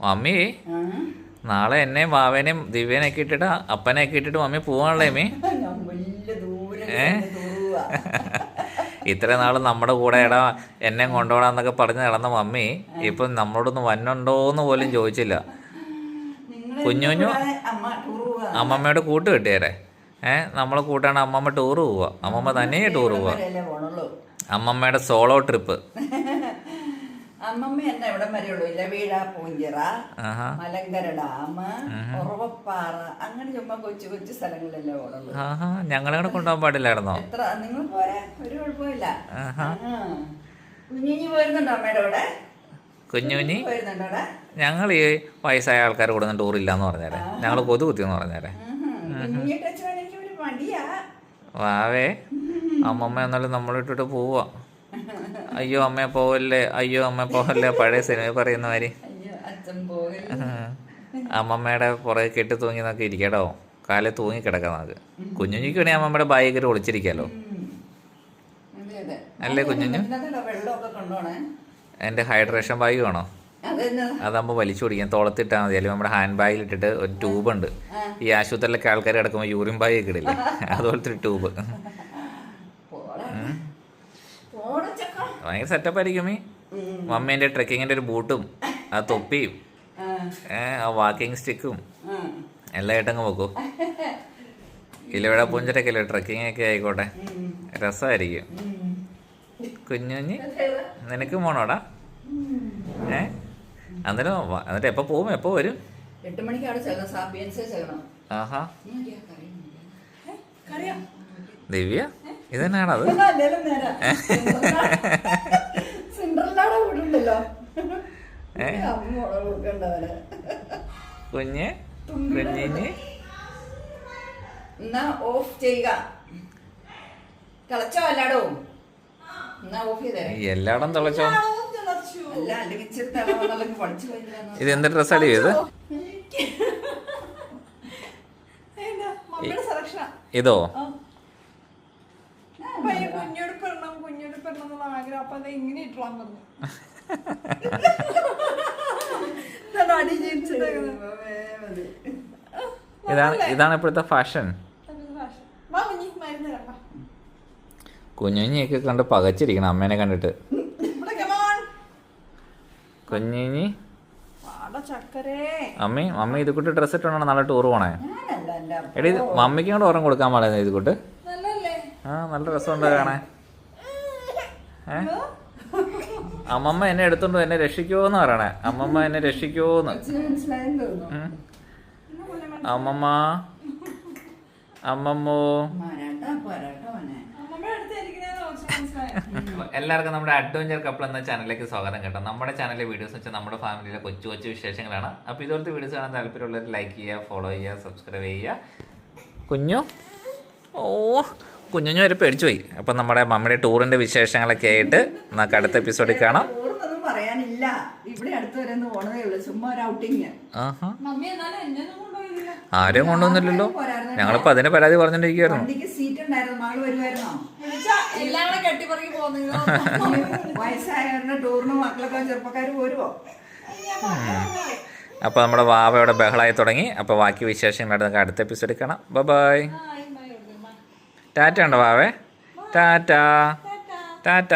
Mummy നാളെ എന്നെയും വാവേനെയും ദിവ്യനെയൊക്കെ ഇട്ടിട്ട് അപ്പനെയൊക്കെ ഇട്ടിട്ട് മമ്മി പോവാണല്ലേ മമ്മി? ഇത്ര നാള് നമ്മുടെ കൂടെ എടാ എന്നെ കൊണ്ടുപോകണമെന്നൊക്കെ പറഞ്ഞ് നടന്ന മമ്മി ഇപ്പം നമ്മളോടൊന്ന് വന്നുണ്ടോന്ന് പോലും ചോദിച്ചില്ല. കുഞ്ഞുഞ്ഞു അമ്മമ്മയുടെ കൂട്ട് കിട്ടിയേരെ. നമ്മളെ കൂട്ടാണ് അമ്മമ്മ ടൂറ് പോവുക. അമ്മമ്മ തന്നെ ടൂറ് പോവുക. അമ്മമ്മയുടെ സോളോ ട്രിപ്പ്. അമ്മമ്മ എന്നെ എവിടം വരെയുള്ളൂ. ഇലവീഴ, പൂഞ്ചിറ, മലങ്കര ഡാം, ഉറവപ്പാറ, അങ്ങനെ ചുമ്മാ കൊച്ചു കൊച്ചു സ്ഥലങ്ങളിലല്ലേ ഓടുള്ളൂ. ഞങ്ങളെ കൊണ്ടുപോകാൻ പാടില്ലായിരുന്നോ? എത്ര നിങ്ങൾ പോരാ, ഒരു കുഴപ്പമില്ല. കുഞ്ഞുഞ്ഞി പോയിരുന്നുണ്ടോ അമ്മയുടെ കൂടെ? കുഞ്ഞുഞ്ഞി പോയിരുന്നുണ്ടോ? ഞങ്ങൾ ഈ വയസ്സായ ആൾക്കാർ കൂടെ ടൂർ ഇല്ലാന്ന് പറഞ്ഞേരെ. ഞങ്ങൾ കൊതു കുത്തിയെന്ന് പറഞ്ഞേരെ. വാവേ അമ്മമ്മ എന്നാലും നമ്മളിട്ടിട്ട് പോവാ. അയ്യോ അമ്മ പോവല്ലേ, അയ്യോ അമ്മ പോവല്ലേ, പഴയ സിനിമ പറയുന്ന മാതിരി. അമ്മമ്മയുടെ പുറകെ കെട്ടി തൂങ്ങി നോക്കി ഇരിക്കട്ടോ, കാലെ തൂങ്ങി കിടക്കാം നമുക്ക്. കുഞ്ഞുഞ്ഞിക്ക് വേണേ അമ്മമ്മയുടെ ബാഗിൽ ഒളിച്ചിരിക്കാലോ അല്ലേ കുഞ്ഞുഞ്ഞു? എൻ്റെ ഹൈഡ്രേഷൻ ബാഗ് വേണോ? അതാകുമ്പോൾ വലിച്ചു കുടിക്കാൻ തോളത്തിട്ടാൽ മതി. അല്ലെങ്കിൽ നമ്മുടെ ഹാൻഡ് ബാഗിൽ ഇട്ടിട്ട് ഒരു ട്യൂബുണ്ട്. ഈ ആശുപത്രിയിലൊക്കെ ആൾക്കാർ കിടക്കുമ്പോൾ യൂറിൻ ബാഗ് ഒക്കെ ഇടില്ലേ, അതുപോലത്തെ ഒരു ട്യൂബ്. ഭയങ്കര സെറ്റപ്പ് ആയിരിക്കും മമ്മീൻ്റെ ട്രെക്കിങ്ങിൻ്റെ ഒരു ബൂട്ടും ആ തൊപ്പിയും ആ വാക്കിംഗ് സ്റ്റിക്കും എല്ലാം ആയിട്ടങ്ങ് വെക്കും. ഇലവിട പൂഞ്ചിറൊക്കെ അല്ലേ ട്രെക്കിങ് ഒക്കെ ആയിക്കോട്ടെ, രസമായിരിക്കും. കുഞ്ഞുഞ്ഞി നിനക്ക് പോണോടാ? എന്നിട്ട് എപ്പോ പോവും, എപ്പോ വരും? 8 മണിക്കാണ് ചെല്ലണം. ആഹാ ദിവ്യ ഇതന്നെയാണത്? കുഞ്ഞ് കുഞ്ഞിന് എന്നാ ഓഫ് ചെയ്യുക. തിളച്ചോ എല്ലാടോ? എന്നാ ഓഫ് ചെയ്തേ. എല്ലായിടം തിളച്ചോ? അല്ല, അല്ലെങ്കിൽ ഇച്ചിരി തിളവെന്നുള്ളത് പഠിച്ചു കഴിഞ്ഞാൽ. ഇത് എന്ത് ഡ്രസ്സാണ് ചെയ്ത്? ഇതോ? ഇതാണ് ഇപ്പോഴത്തെ ഫാഷൻ. കുഞ്ഞുഞ്ഞിയൊക്കെ കണ്ട് പകച്ചിരിക്കണം അമ്മേനെ കണ്ടിട്ട്. കുഞ്ഞിഞ്ഞി മമ്മി ഇത് കൂട്ട് ഡ്രസ്സ് ഇട്ടാണോ നാളെ ടൂർ പോണേ? എടീ മമ്മിക്കും കൂടെ ഓർമ്മ കൊടുക്കാൻ പാടില്ല ഇത് കൂട്ട്. നല്ല രസമുണ്ട് കാണാൻ. അമ്മമ്മ എന്നെ എടുത്തോണ്ട് എന്നെ രക്ഷിക്കുവോന്ന് പറയണേ. അമ്മമ്മ എന്നെ രക്ഷിക്കുവോന്ന്. അമ്മമ്മ അമ്മമ്മോ. എല്ലാവർക്കും നമ്മുടെ അഡ്വഞ്ചർ കപ്പിൾ എന്ന ചാനലിലേക്ക് സ്വാഗതം കേട്ടോ. നമ്മുടെ ചാനലിലെ വീഡിയോസ് വെച്ചാൽ നമ്മുടെ ഫാമിലിയിലെ കൊച്ചു കൊച്ചു വിശേഷങ്ങളാണ്. അപ്പോൾ ഇതുപോലത്തെ വീഡിയോസ് കാണാൻ താല്പര്യമുള്ളവർ ലൈക്ക് ചെയ്യുക, ഫോളോ ചെയ്യുക, സബ്സ്ക്രൈബ് ചെയ്യുക. കുഞ്ഞു കുഞ്ഞുഞ്ഞു വരെ പേടിച്ചു പോയി. അപ്പം നമ്മുടെ മമ്മിയുടെ ടൂറിൻ്റെ വിശേഷങ്ങളൊക്കെ ആയിട്ട് നമുക്ക് അടുത്ത എപ്പിസോഡിൽ കാണാം. പറയാനില്ല, ഇവിടെ അടുത്ത് വരെ പോണതേ ഉള്ളൂ, ചുമ്മാ ഒരു ഔട്ടിങ്. ആരും കൊണ്ടുവന്നില്ലല്ലോ. ഞങ്ങളിപ്പോ അതിന് പരാതി പറഞ്ഞോണ്ടിരിക്കുവായിരുന്നു. അപ്പൊ നമ്മുടെ വാവയുടെ ബഹളായി തുടങ്ങി. അപ്പൊ ബാക്കി വിശേഷങ്ങളായിട്ട് നമുക്ക് അടുത്ത എപ്പിസോഡിൽ കാണാം. ബൈ. ടാറ്റ ഉണ്ടോ വാവേ? ടാറ്റ ടാറ്റ.